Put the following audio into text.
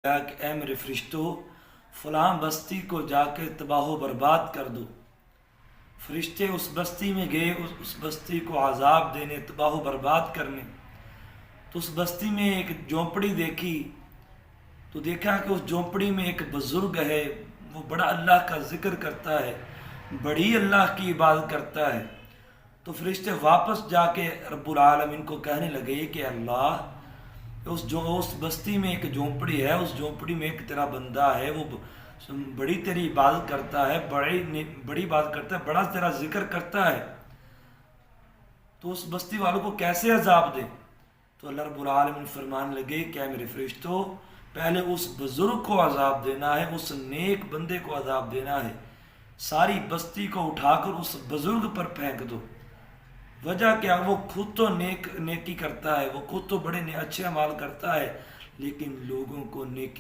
کہ اے میرے فرشتوں فلاں بستی کو جا کے تباہ و برباد کر دو۔ فرشتے اس بستی میں گئے، اس بستی کو عذاب دینے، تباہ و برباد کرنے۔ تو اس بستی میں ایک جھونپڑی دیکھی، تو دیکھا کہ اس جھونپڑی میں ایک بزرگ ہے، وہ بڑا اللہ کا ذکر کرتا ہے، بڑی اللہ کی عبادت کرتا ہے۔ تو فرشتے واپس جا کے رب العالمین کو کہنے لگے کہ اللہ، اس بستی میں ایک جھونپڑی ہے، اس جھونپڑی میں ایک تیرا بندہ ہے، وہ بڑی تیری عبادت کرتا ہے، بڑی عبادت کرتا ہے، بڑا تیرا ذکر کرتا ہے، تو اس بستی والوں کو کیسے عذاب دے؟ تو اللہ رب العالمین فرمانے لگے کہ اے میرے فرشتوں، پہلے اس بزرگ کو عذاب دینا ہے، اس نیک بندے کو عذاب دینا ہے، ساری بستی کو اٹھا کر اس بزرگ پر پھینک دو۔ وجہ کیا؟ وہ خود تو نیکی کرتا ہے، وہ خود تو بڑے اچھے اعمال کرتا ہے، لیکن لوگوں کو نیکی